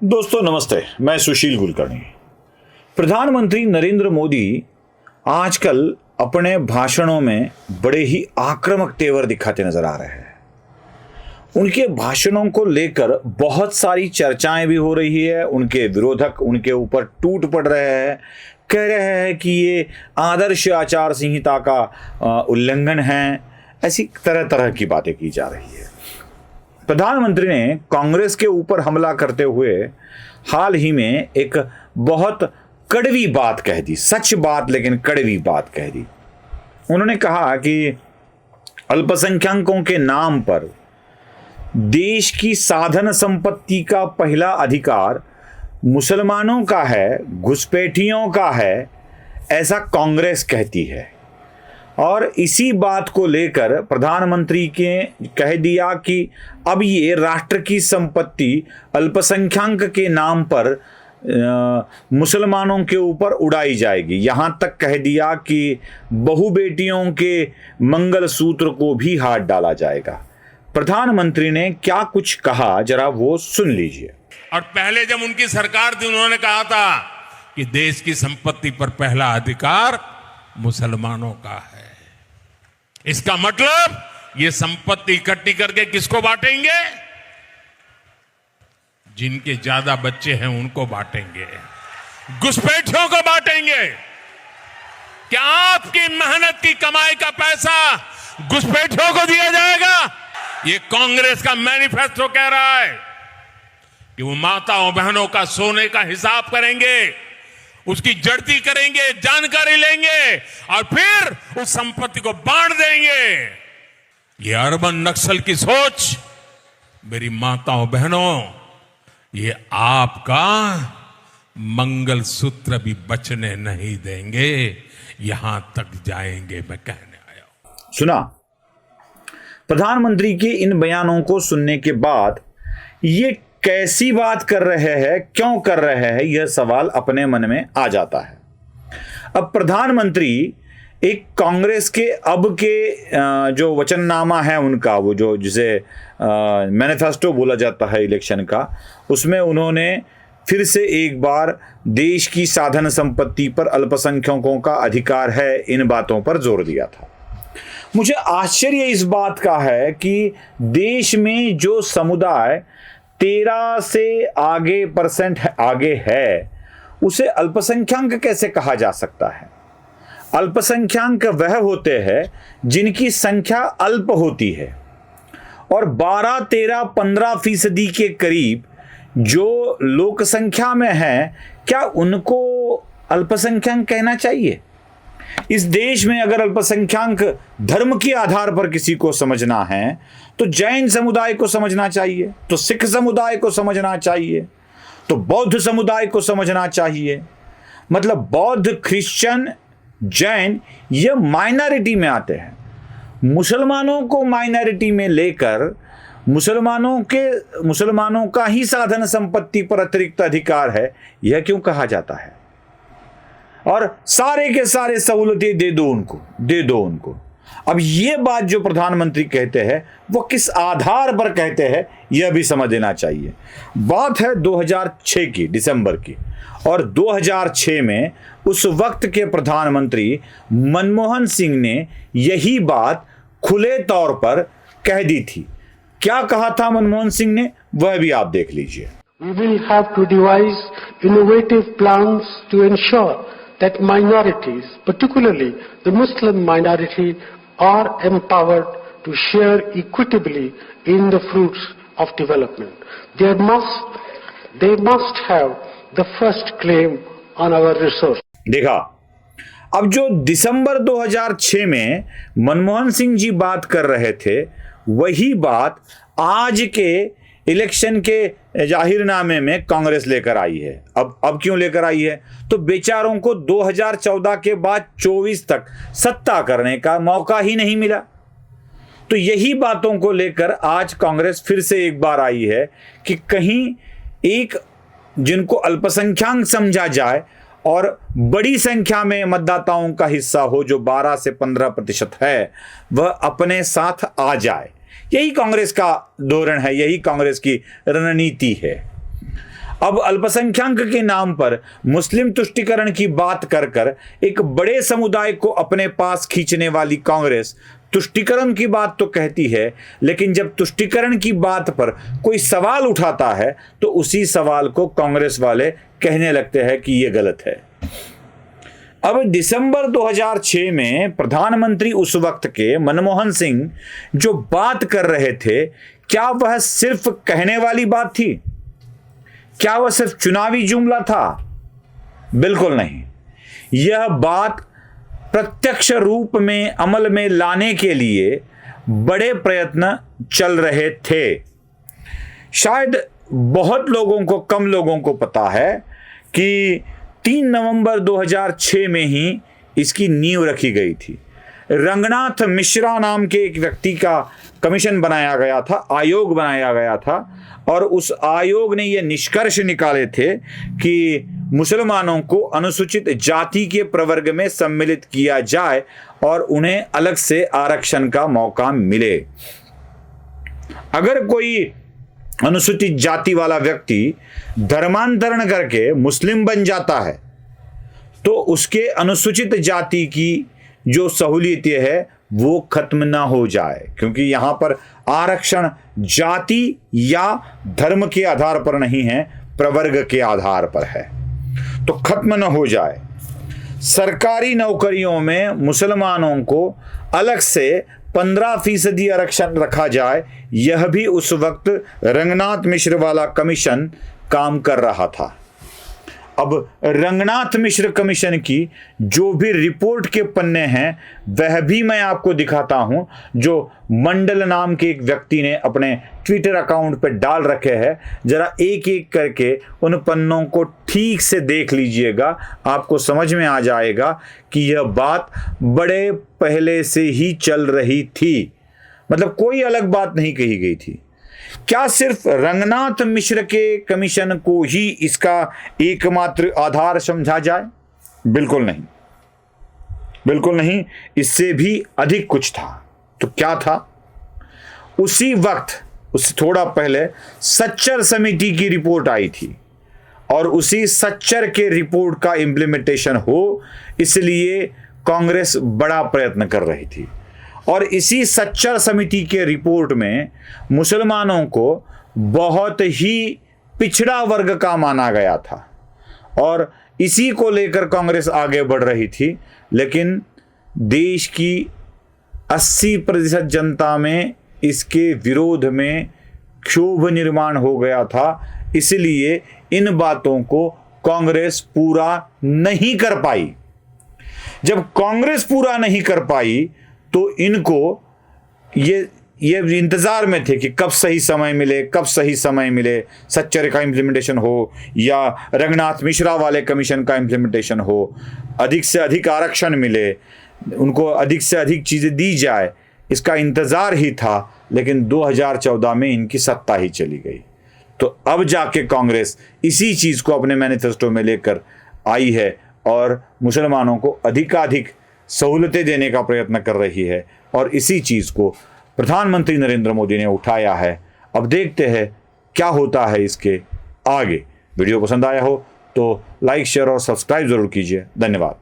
दोस्तों नमस्ते, मैं सुशील कुलकर्णी। प्रधानमंत्री नरेंद्र मोदी आजकल अपने भाषणों में बड़े ही आक्रामक तेवर दिखाते नजर आ रहे हैं। उनके भाषणों को लेकर बहुत सारी चर्चाएं भी हो रही है। उनके विरोधक उनके ऊपर टूट पड़ रहे हैं, कह रहे हैं कि ये आदर्श आचार संहिता का उल्लंघन है। ऐसी तरह तरह की बातें की जा रही है। प्रधानमंत्री ने कांग्रेस के ऊपर हमला करते हुए हाल ही में एक बहुत कड़वी बात कह दी, सच बात लेकिन कड़वी बात कह दी। उन्होंने कहा कि अल्पसंख्यकों के नाम पर देश की साधन संपत्ति का पहला अधिकार मुसलमानों का है, घुसपैठियों का है, ऐसा कांग्रेस कहती है। और इसी बात को लेकर प्रधानमंत्री के कह दिया कि अब ये राष्ट्र की संपत्ति अल्पसंख्यक के नाम पर मुसलमानों के ऊपर उड़ाई जाएगी। यहां तक कह दिया कि बहु बेटियों के मंगलसूत्र को भी हाथ डाला जाएगा। प्रधानमंत्री ने क्या कुछ कहा, जरा वो सुन लीजिए। और पहले जब उनकी सरकार थी, उन्होंने कहा था कि देश की संपत्ति पर पहला अधिकार मुसलमानों का है। इसका मतलब ये संपत्ति इकट्ठी करके किसको बांटेंगे? जिनके ज्यादा बच्चे हैं उनको बांटेंगे, घुसपैठियों को बांटेंगे। क्या आपकी मेहनत की कमाई का पैसा घुसपैठियों को दिया जाएगा? ये कांग्रेस का मैनिफेस्टो कह रहा है कि वो माताओं बहनों का सोने का हिसाब करेंगे, उसकी जड़ती करेंगे, जानकारी लेंगे और फिर उस संपत्ति को बांट देंगे। ये अर्बन नक्सल की सोच, मेरी माताओं बहनों, ये आपका मंगलसूत्र भी बचने नहीं देंगे, यहां तक जाएंगे, मैं कहने आया हूं। सुना प्रधानमंत्री के इन बयानों को सुनने के बाद ये कैसी बात कर रहे हैं, क्यों कर रहे हैं, यह सवाल अपने मन में आ जाता है। अब प्रधानमंत्री एक कांग्रेस के अब के जो वचननामा है उनका, वो जो जिसे मैनिफेस्टो बोला जाता है इलेक्शन का, उसमें उन्होंने फिर से एक बार देश की साधन संपत्ति पर अल्पसंख्यकों का अधिकार है, इन बातों पर जोर दिया था। मुझे आश्चर्य इस बात का है कि देश में जो समुदाय 13 से आगे परसेंट आगे है, उसे अल्पसंख्यक कैसे कहा जा सकता है? अल्पसंख्यक वह होते हैं जिनकी संख्या अल्प होती है, और 12, 13, 15% के करीब जो लोक संख्या में है, क्या उनको अल्पसंख्यक कहना चाहिए? इस देश में अगर अल्पसंख्यक धर्म के आधार पर किसी को समझना है तो जैन समुदाय को समझना चाहिए, तो सिख समुदाय को समझना चाहिए, तो बौद्ध समुदाय को समझना चाहिए। मतलब बौद्ध, क्रिश्चियन, जैन ये माइनॉरिटी में आते हैं। मुसलमानों को माइनॉरिटी में लेकर मुसलमानों का ही साधन संपत्ति पर अतिरिक्त अधिकार है, यह क्यों कहा जाता है? और सारे के सारे सहूलतें दे दो उनको। अब ये बात जो प्रधानमंत्री कहते हैं वो किस आधार पर कहते हैं, यह भी समझ लेना चाहिए। बात है 2006 की, दिसंबर की, और 2006 में उस वक्त के प्रधानमंत्री मनमोहन सिंह ने यही बात खुले तौर पर कह दी थी। क्या कहा था मनमोहन सिंह ने, वह भी आप देख लीजिए। We will have to devise innovative plans to ensure that minorities, particularly the Muslim minority, are empowered to share equitably in the fruits of development. They must have the first claim on our resource. देखा, अब जो दिसंबर 2006 में मनमोहन सिंह जी बात कर रहे थे, वही बात आज के इलेक्शन के जाहिरनामे में कांग्रेस लेकर आई है। अब क्यों लेकर आई है? तो बेचारों को 2014 के बाद 24 तक सत्ता करने का मौका ही नहीं मिला। तो यही बातों को लेकर आज कांग्रेस फिर से एक बार आई है कि कहीं एक जिनको अल्पसंख्यक समझा जाए और बड़ी संख्या में मतदाताओं का हिस्सा हो, जो 12 से 15% है, वह अपने साथ आ जाए। यही कांग्रेस का धोरण है, यही कांग्रेस की रणनीति है। अब अल्पसंख्यक के नाम पर मुस्लिम तुष्टीकरण की बात कर कर एक बड़े समुदाय को अपने पास खींचने वाली कांग्रेस तुष्टीकरण की बात तो कहती है, लेकिन जब तुष्टीकरण की बात पर कोई सवाल उठाता है तो उसी सवाल को कांग्रेस वाले कहने लगते हैं कि यह गलत है। अब दिसंबर 2006 में प्रधानमंत्री उस वक्त के मनमोहन सिंह जो बात कर रहे थे, क्या वह सिर्फ कहने वाली बात थी? क्या वह सिर्फ चुनावी जुमला था? बिल्कुल नहीं। यह बात प्रत्यक्ष रूप में अमल में लाने के लिए बड़े प्रयत्न चल रहे थे। शायद बहुत लोगों को, कम लोगों को पता है कि 3 नवंबर 2006 में ही इसकी नींव रखी गई थी। रंगनाथ मिश्रा नाम के एक व्यक्ति का कमीशन बनाया गया था, आयोग बनाया गया था, और उस आयोग ने यह निष्कर्ष निकाले थे कि मुसलमानों को अनुसूचित जाति के प्रवर्ग में सम्मिलित किया जाए और उन्हें अलग से आरक्षण का मौका मिले। अगर कोई अनुसूचित जाति वाला व्यक्ति धर्मांतरण करके मुस्लिम बन जाता है तो उसके अनुसूचित जाति की जो सहूलियतें है वो खत्म ना हो जाए, क्योंकि यहां पर आरक्षण जाति या धर्म के आधार पर नहीं है, प्रवर्ग के आधार पर है, तो खत्म न हो जाए। सरकारी नौकरियों में मुसलमानों को अलग से 15% आरक्षण रखा जाए, यह भी उस वक्त रंगनाथ मिश्र वाला कमीशन काम कर रहा था। अब रंगनाथ मिश्र कमीशन की जो भी रिपोर्ट के पन्ने हैं वह भी मैं आपको दिखाता हूं, जो मंडल नाम के एक व्यक्ति ने अपने ट्विटर अकाउंट पर डाल रखे हैं। जरा एक एक करके उन पन्नों को ठीक से देख लीजिएगा, आपको समझ में आ जाएगा कि यह बात बड़े पहले से ही चल रही थी, मतलब कोई अलग बात नहीं कही गई थी। क्या सिर्फ रंगनाथ मिश्र के कमीशन को ही इसका एकमात्र आधार समझा जाए? बिल्कुल नहीं, बिल्कुल नहीं, इससे भी अधिक कुछ था। तो क्या था? उसी वक्त, उससे थोड़ा पहले सच्चर समिति की रिपोर्ट आई थी और उसी सच्चर के रिपोर्ट का इंप्लीमेंटेशन हो, इसलिए कांग्रेस बड़ा प्रयत्न कर रही थी। और इसी सच्चर समिति के रिपोर्ट में मुसलमानों को बहुत ही पिछड़ा वर्ग का माना गया था और इसी को लेकर कांग्रेस आगे बढ़ रही थी, लेकिन देश की 80% जनता में इसके विरोध में क्षोभ निर्माण हो गया था, इसलिए इन बातों को कांग्रेस पूरा नहीं कर पाई। जब कांग्रेस पूरा नहीं कर पाई तो इनको ये इंतजार में थे कि कब सही समय मिले, कब सही समय मिले, सच्चर का इम्प्लीमेंटेशन हो या रंगनाथ मिश्रा वाले कमीशन का इम्प्लीमेंटेशन हो, अधिक से अधिक आरक्षण मिले, उनको अधिक से अधिक चीज़ें दी जाए, इसका इंतज़ार ही था। लेकिन 2014 में इनकी सत्ता ही चली गई। तो अब जाके कांग्रेस इसी चीज़ को अपने मैनिफेस्टो में लेकर आई है और मुसलमानों को अधिकाधिक सहूलतें देने का प्रयत्न कर रही है, और इसी चीज़ को प्रधानमंत्री नरेंद्र मोदी ने उठाया है। अब देखते हैं क्या होता है इसके आगे। वीडियो पसंद आया हो तो लाइक, शेयर और सब्सक्राइब जरूर कीजिए। धन्यवाद।